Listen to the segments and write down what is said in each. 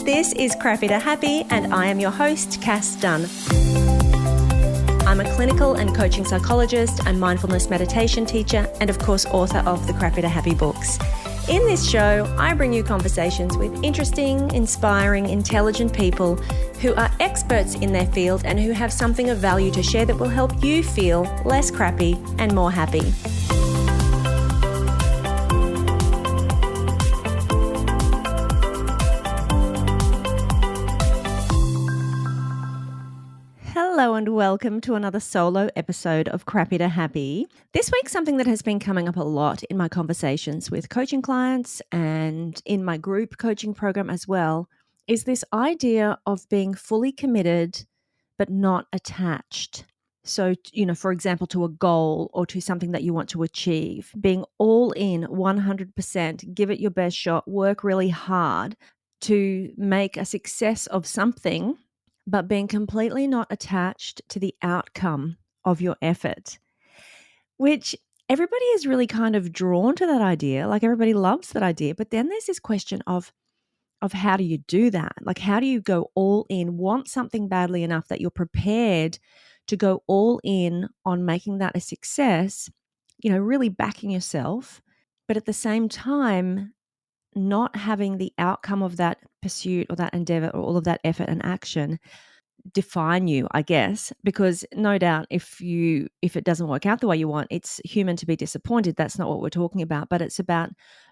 This is Crappy to Happy, and I am your host, Cass Dunn. I'm a clinical and coaching psychologist and mindfulness meditation teacher, and of course, author of the Crappy to Happy books. In this show, I bring you conversations with interesting, inspiring, intelligent people who are experts in their field and who have something of value to share that will help you feel less crappy and more happy. Hello and welcome to another solo episode of Crappy to Happy. This week, something that has been coming up a lot in my conversations with coaching clients and in my group coaching program as well is this idea of being fully committed but not attached. So, for example, to a goal or to something that you want to achieve, being all in 100%, give it your best shot, work really hard to make a success of something, but being completely not attached to the outcome of your effort, which everybody is really kind of drawn to that idea. Like everybody loves that idea. But then there's this question of how do you do that? Like, how do you go all in, want something badly enough that you're prepared to go all in on making that a success, really backing yourself, but at the same time, not having the outcome of that pursuit or that endeavor or all of that effort and action define you, I guess, because no doubt if it doesn't work out the way you want, it's human to be disappointed. That's not what we're talking about, but it's about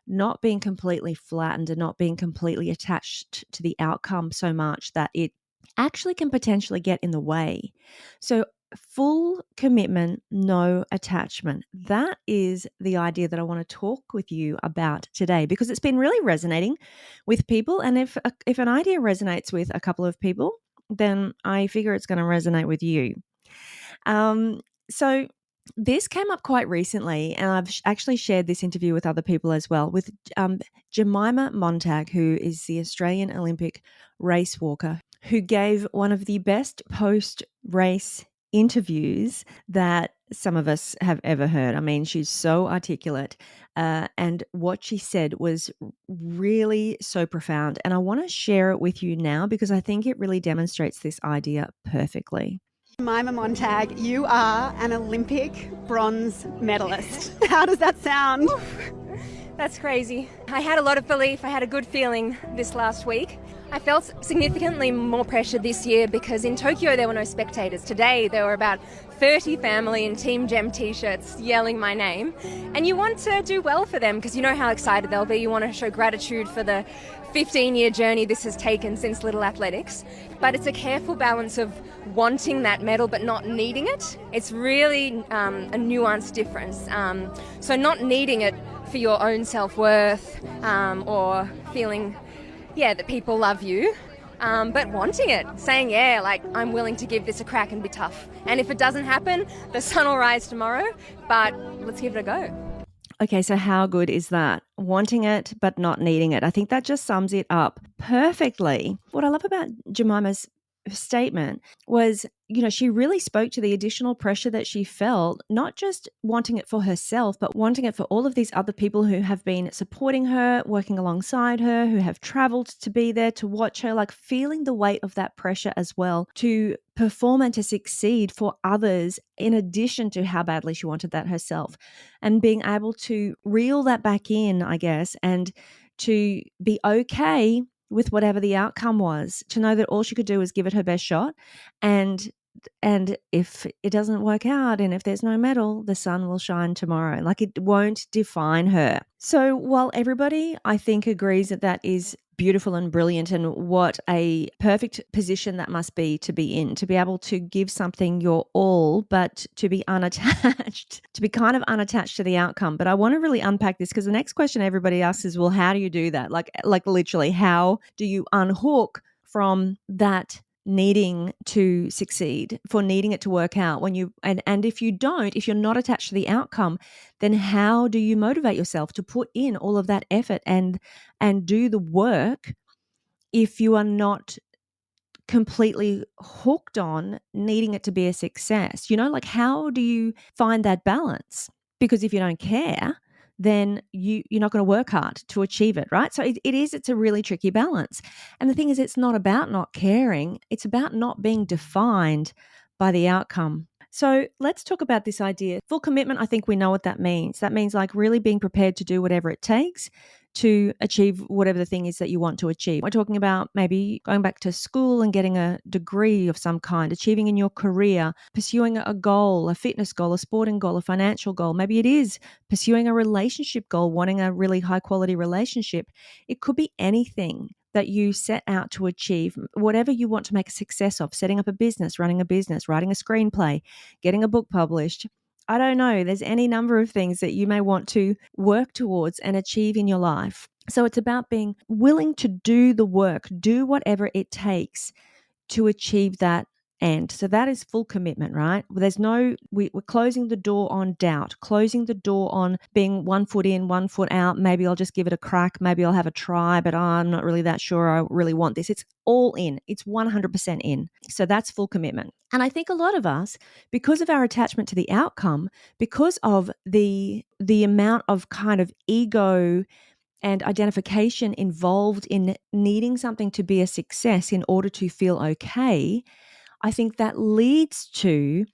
not being completely flattened and not being completely attached to the outcome so much that it actually can potentially get in the way. So full commitment, no attachment. That is the idea that I want to talk with you about today because it's been really resonating with people. And if an idea resonates with a couple of people, then I figure it's going to resonate with you. So this came up quite recently, and I've actually shared this interview with other people as well, with Jemima Montag, who is the Australian Olympic race walker, who gave one of the best post-race interviews that some of us have ever heard. I mean, she's so articulate, and what she said was really so profound. And I want to share it with you now because I think it really demonstrates this idea perfectly. Jemima Montag, you are an Olympic bronze medalist. How does that sound? That's crazy. I had a lot of belief. I had a good feeling this last week. I felt significantly more pressure this year because in Tokyo there were no spectators. Today there were about 30 family in Team Gem t-shirts yelling my name. And you want to do well for them because you know how excited they'll be. You want to show gratitude for the 15-year journey this has taken since Little Athletics. But it's a careful balance of wanting that medal but not needing it. It's really a nuanced difference. So not needing it for your own self-worth or feeling that people love you, but wanting it, saying, I'm willing to give this a crack and be tough. And if it doesn't happen, the sun will rise tomorrow, but let's give it a go. Okay, so how good is that? Wanting it, but not needing it. I think that just sums it up perfectly. What I love about Jemima's statement was, she really spoke to the additional pressure that she felt, not just wanting it for herself, but wanting it for all of these other people who have been supporting her, working alongside her, who have traveled to be there to watch her, like feeling the weight of that pressure as well to perform and to succeed for others in addition to how badly she wanted that herself, and being able to reel that back in, I guess, and to be okay with whatever the outcome was, to know that all she could do was give it her best shot. And if it doesn't work out and if there's no medal, the sun will shine tomorrow. Like, it won't define her. So while everybody, I think, agrees that that is beautiful and brilliant and what a perfect position that must be to be in, to be able to give something your all, but to be unattached, to be kind of unattached to the outcome. But I want to really unpack this because the next question everybody asks is, well, how do you do that? Like literally, how do you unhook from that needing to succeed, for needing it to work out when you, and if you don't, if you're not attached to the outcome, then how do you motivate yourself to put in all of that effort and do the work if you are not completely hooked on needing it to be a success? Like, how do you find that balance? Because if you don't care, then you're not going to work hard to achieve it, right? So it's a really tricky balance. And the thing is, it's not about not caring. It's about not being defined by the outcome. So let's talk about this idea. Full commitment, I think we know what that means. That means like really being prepared to do whatever it takes to achieve whatever the thing is that you want to achieve. We're talking about maybe going back to school and getting a degree of some kind, achieving in your career, pursuing a goal, a fitness goal, a sporting goal, a financial goal. Maybe it is pursuing a relationship goal, wanting a really high quality relationship. It could be anything that you set out to achieve, whatever you want to make a success of, setting up a business, running a business, writing a screenplay, getting a book published. I don't know. There's any number of things that you may want to work towards and achieve in your life. So it's about being willing to do the work, do whatever it takes to achieve that end. So that is full commitment, right? There's we're closing the door on doubt, closing the door on being 1 foot in, 1 foot out. Maybe I'll just give it a crack. Maybe I'll have a try, but I'm not really that sure I really want this. It's all in. It's 100% in. So that's full commitment. And I think a lot of us, because of our attachment to the outcome, because of the amount of kind of ego and identification involved in needing something to be a success in order to feel okay, I think that leads to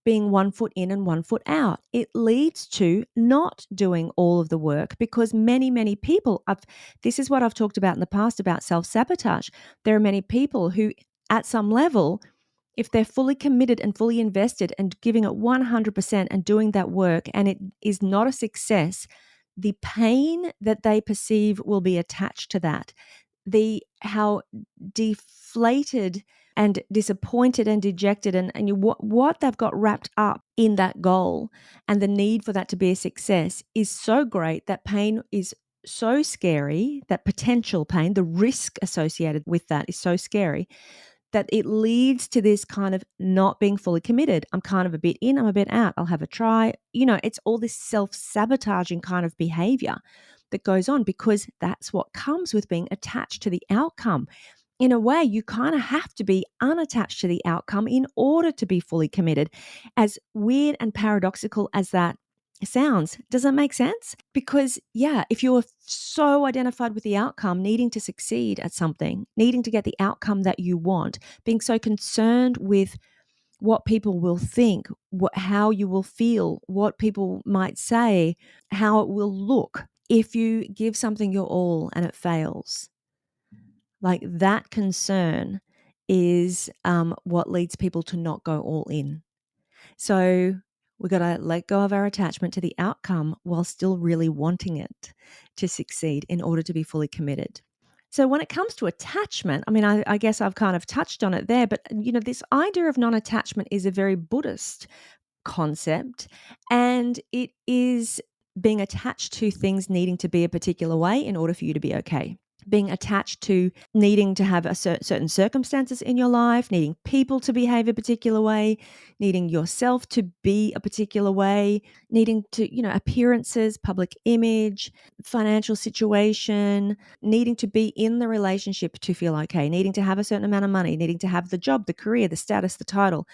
being 1 foot in and 1 foot out. It leads to not doing all of the work because many people, this is what I've talked about in the past about self-sabotage. There are many people who at some level, if they're fully committed and fully invested and giving it 100% and doing that work and it is not a success, the pain that they perceive will be attached to that. How deflated and disappointed and dejected and what they've got wrapped up in that goal and the need for that to be a success is so great. That pain is so scary, that potential pain, the risk associated with that is so scary that it leads to this kind of not being fully committed. I'm kind of a bit in, I'm a bit out. I'll have a try. It's all this self-sabotaging kind of behavior that goes on because that's what comes with being attached to the outcome. In a way, you kind of have to be unattached to the outcome in order to be fully committed. As weird and paradoxical as that sounds, does that make sense? Because, yeah, if you're so identified with the outcome, needing to succeed at something, needing to get the outcome that you want, being so concerned with what people will think, how you will feel, what people might say, how it will look if you give something your all and it fails. Like that concern is what leads people to not go all in. So we've got to let go of our attachment to the outcome while still really wanting it to succeed in order to be fully committed. So when it comes to attachment, I mean, I guess I've kind of touched on it there, but this idea of non-attachment is a very Buddhist concept, and it is being attached to things needing to be a particular way in order for you to be okay. Being attached to needing to have certain circumstances in your life, needing people to behave a particular way, needing yourself to be a particular way, needing to, appearances, public image, financial situation, needing to be in the relationship to feel okay, needing to have a certain amount of money, needing to have the job, the career, the status, the title,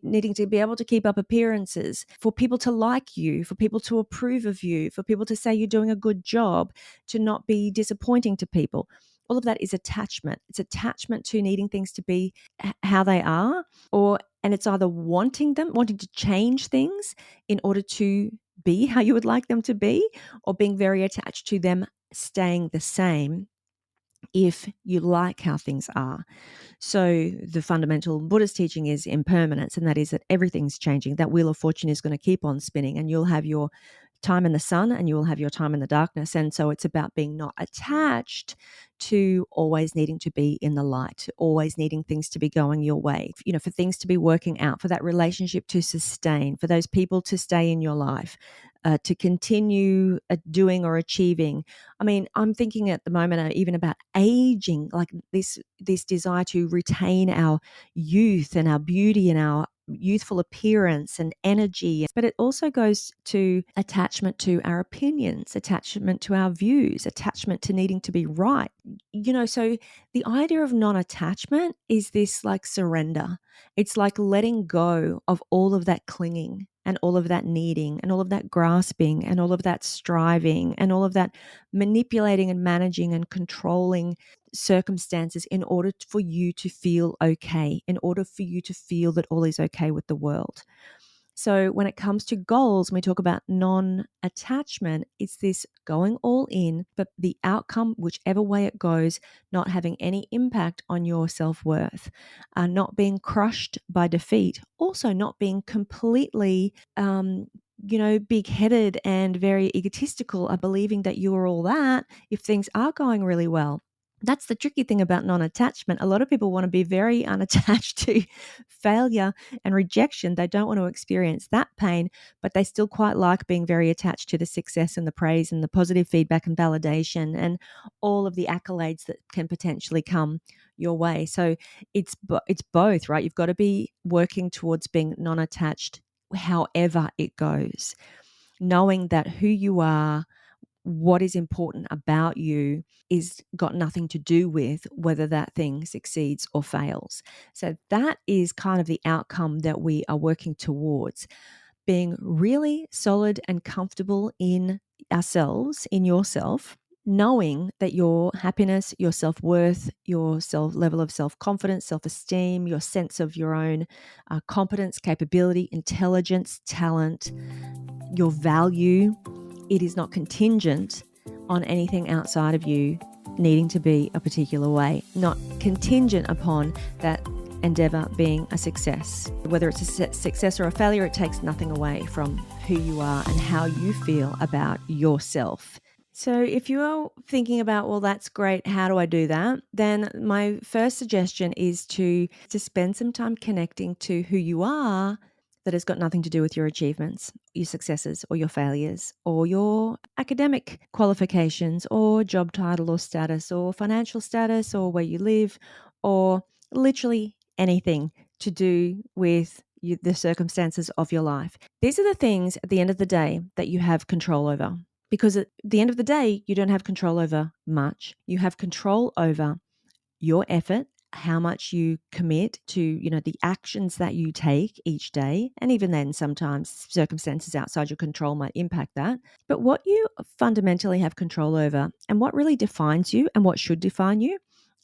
needing to be able to keep up appearances, for people to like you, for people to approve of you, for people to say you're doing a good job, to not be disappointing to people. All of that is attachment. It's attachment to needing things to be how they are, and it's either wanting to change things in order to be how you would like them to be, or being very attached to them staying the same if you like how things are. So the fundamental Buddhist teaching is impermanence, and that is that everything's changing. That wheel of fortune is going to keep on spinning, and you'll have your time in the sun and you will have your time in the darkness. And so it's about being not attached to always needing to be in the light, always needing things to be going your way, for things to be working out, for that relationship to sustain, for those people to stay in your life, to continue doing or achieving. I mean, I'm thinking at the moment even about aging, like this desire to retain our youth and our beauty and our youthful appearance and energy. But it also goes to attachment to our opinions, attachment to our views, attachment to needing to be right. So the idea of non-attachment is this like surrender. It's like letting go of all of that clinging and all of that needing and all of that grasping and all of that striving and all of that manipulating and managing and controlling circumstances in order for you to feel okay, in order for you to feel that all is okay with the world. So when it comes to goals, when we talk about non-attachment, it's this going all in, but the outcome, whichever way it goes, not having any impact on your self-worth, not being crushed by defeat, also not being completely big-headed and very egotistical, believing that you are all that if things are going really well. That's the tricky thing about non-attachment. A lot of people want to be very unattached to failure and rejection. They don't want to experience that pain, but they still quite like being very attached to the success and the praise and the positive feedback and validation and all of the accolades that can potentially come your way. So it's both, right? You've got to be working towards being non-attached however it goes, knowing that who you are, what is important about you is got nothing to do with whether that thing succeeds or fails. So that is kind of the outcome that we are working towards, being really solid and comfortable in ourselves, in yourself, knowing that your happiness, your self-worth, your level of self-confidence, self-esteem, your sense of your own competence, capability, intelligence, talent, your value, it is not contingent on anything outside of you needing to be a particular way, not contingent upon that endeavor being a success. Whether it's a success or a failure, it takes nothing away from who you are and how you feel about yourself. So if you're thinking about, well, that's great, how do I do that? Then my first suggestion is to spend some time connecting to who you are that has got nothing to do with your achievements, your successes or your failures or your academic qualifications or job title or status or financial status or where you live or literally anything to do with the circumstances of your life. These are the things at the end of the day that you have control over, because at the end of the day, you don't have control over much. You have control over your effort, how much you commit to, the actions that you take each day. And even then, sometimes circumstances outside your control might impact that. But what you fundamentally have control over and what really defines you and what should define you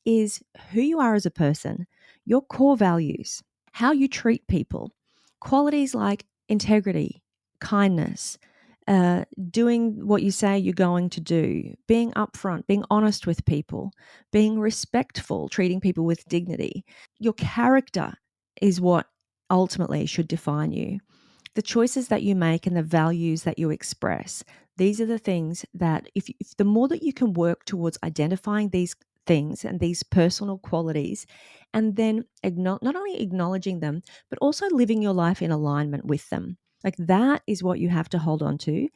is who you are as a person, your core values, how you treat people, qualities like integrity, kindness, doing what you say you're going to do, being upfront, being honest with people, being respectful, treating people with dignity. Your character is what ultimately should define you. The choices that you make and the values that you express, these are the things that if the more that you can work towards identifying these things and these personal qualities, and then not only acknowledging them, but also living your life in alignment with them. Like that is what you have to hold on to.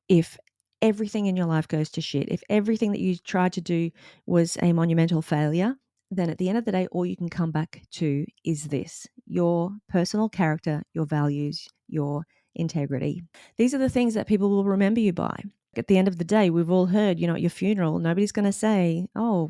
If everything in your life goes to shit, if everything that you tried to do was a monumental failure, then at the end of the day, all you can come back to is this: your personal character, your values, your integrity. These are the things that people will remember you by. At the end of the day, we've all heard, at your funeral, nobody's going to say, oh,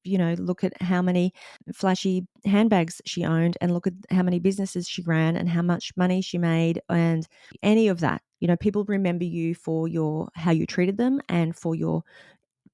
look at how many flashy handbags she owned and look at how many businesses she ran and how much money she made and any of that. People remember you for how you treated them and for your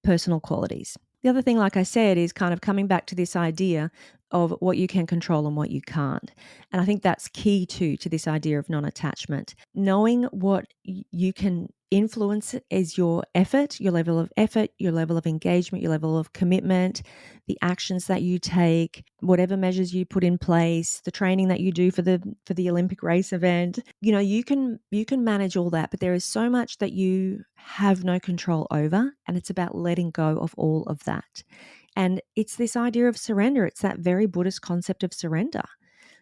personal qualities. The other thing, like I said, is kind of coming back to this idea of what you can control and what you can't. And I think that's key to this idea of non-attachment. Knowing what you can influence is your effort, your level of effort, your level of engagement, your level of commitment, the actions that you take, whatever measures you put in place, the training that you do for the Olympic race event. You can manage all that, but there is so much that you have no control over, and it's about letting go of all of that. And it's this idea of surrender. It's that very Buddhist concept of surrender.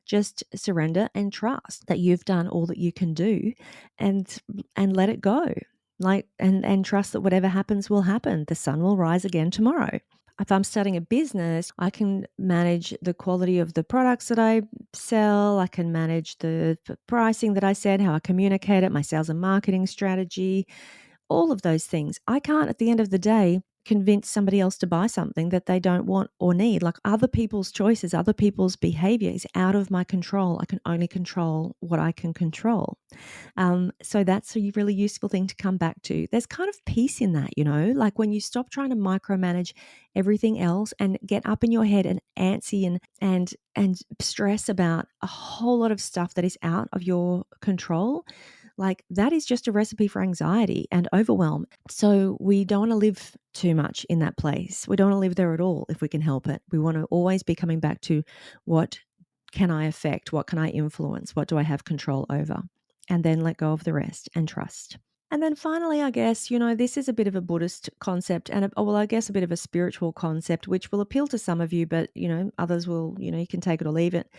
Just surrender and trust that you've done all that you can do and let it go. And trust that whatever happens will happen. The sun will rise again tomorrow. If I'm starting a business, I can manage the quality of the products that I sell. I can manage the pricing that I said, how I communicate it, my sales and marketing strategy, all of those things. I can't, at the end of the day, convince somebody else to buy something that they don't want or need. Like other people's choices, other people's behavior is out of my control. I can only control what I can control. So that's a really useful thing to come back to. There's kind of peace in that, like when you stop trying to micromanage everything else and get up in your head and antsy and stress about a whole lot of stuff that is out of your control. Like that is just a recipe for anxiety and overwhelm. So we don't want to live too much in that place. We don't want to live there at all if we can help it. We want to always be coming back to what can I affect? What can I influence? What do I have control over? And then let go of the rest and trust. And then finally, I guess, this is a bit of a Buddhist concept and I guess a bit of a spiritual concept, which will appeal to some of you, but, others will, you can take it or leave it.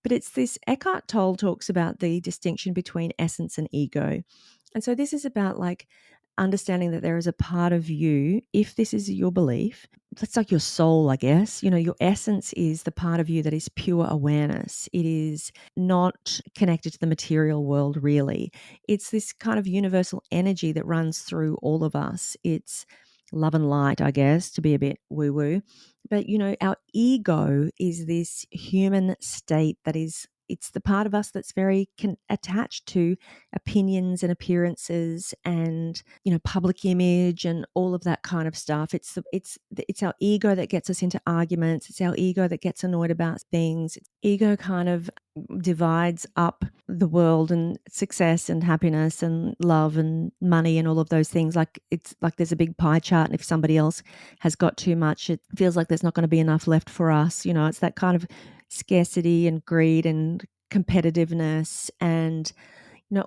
But it's this Eckhart Tolle talks about the distinction between essence and ego. And so this is about like understanding that there is a part of you, if this is your belief, that's like your soul, I guess. Your essence is the part of you that is pure awareness. It is not connected to the material world, really. It's this kind of universal energy that runs through all of us. It's love and light, I guess, to be a bit woo-woo. But, our ego is this human state that it's the part of us that's very attached to opinions and appearances and, public image and all of that kind of stuff. It's our ego that gets us into arguments. It's our ego that gets annoyed about things. Ego kind of divides up the world and success and happiness and love and money and all of those things. Like it's like there's a big pie chart, and if somebody else has got too much, it feels like there's not going to be enough left for us. It's that kind of scarcity and greed and competitiveness and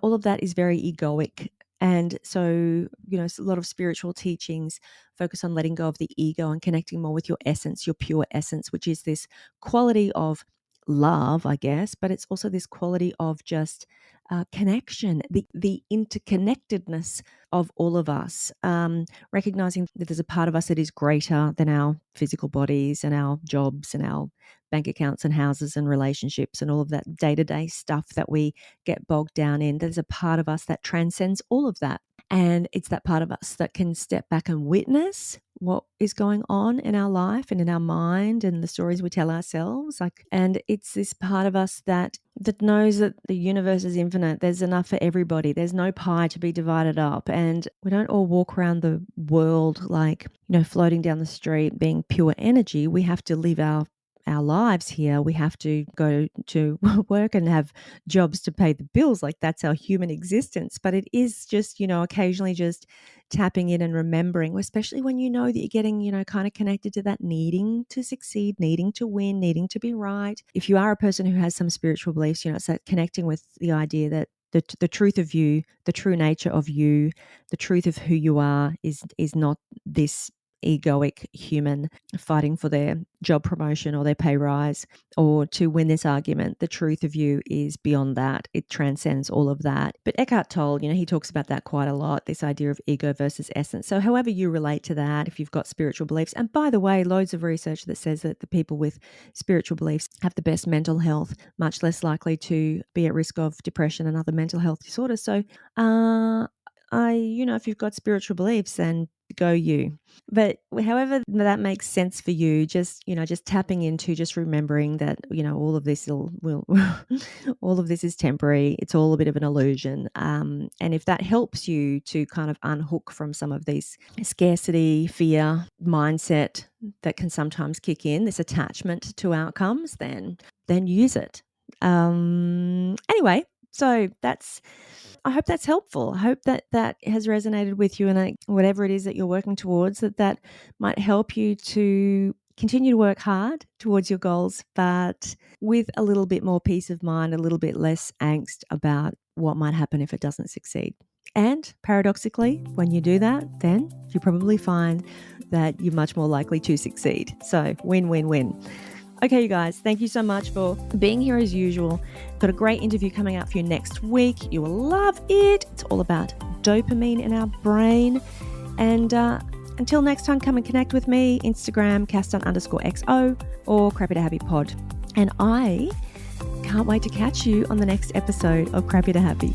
all of that is very egoic. And so a lot of spiritual teachings focus on letting go of the ego and connecting more with your essence, your pure essence, which is this quality of love, I guess, but it's also this quality of just connection, the interconnectedness of all of us, recognizing that there's a part of us that is greater than our physical bodies and our jobs and our bank accounts and houses and relationships and all of that day-to-day stuff that we get bogged down in. There's a part of us that transcends all of that. And it's that part of us that can step back and witness what is going on in our life and in our mind and the stories we tell ourselves. And it's this part of us that knows that the universe is infinite. There's enough for everybody. There's no pie to be divided up. And we don't all walk around the world like, floating down the street being pure energy. We have to live our lives here. We have to go to work and have jobs to pay the bills. Like that's our human existence. But it is just, occasionally just tapping in and remembering, especially when that you're getting, kind of connected to that needing to succeed, needing to win, needing to be right. If you are a person who has some spiritual beliefs, it's that connecting with the idea that the truth of you, the true nature of you, the truth of who you are is not this egoic human fighting for their job promotion or their pay rise or to win this argument. The truth of you is beyond that. It transcends all of that. But Eckhart Tolle, he talks about that quite a lot, this idea of ego versus essence. So however you relate to that, if you've got spiritual beliefs, and by the way, loads of research that says that the people with spiritual beliefs have the best mental health, much less likely to be at risk of depression and other mental health disorders. So if you've got spiritual beliefs, then go you. But however that makes sense for you, just tapping into, just remembering that, all of this will all of this is temporary. It's all a bit of an illusion. And if that helps you to kind of unhook from some of these scarcity, fear, mindset that can sometimes kick in, this attachment to outcomes, then use it. Anyway, so I hope that's helpful. I hope that has resonated with you, and whatever it is that you're working towards, that might help you to continue to work hard towards your goals, but with a little bit more peace of mind, a little bit less angst about what might happen if it doesn't succeed. And paradoxically, when you do that, then you probably find that you're much more likely to succeed. So win-win-win. Okay, you guys, thank you so much for being here as usual. Got a great interview coming out for you next week. You will love it. It's all about dopamine in our brain. And until next time, come and connect with me. Instagram, Castan_XO or Crappy to Happy Pod. And I can't wait to catch you on the next episode of Crappy to Happy.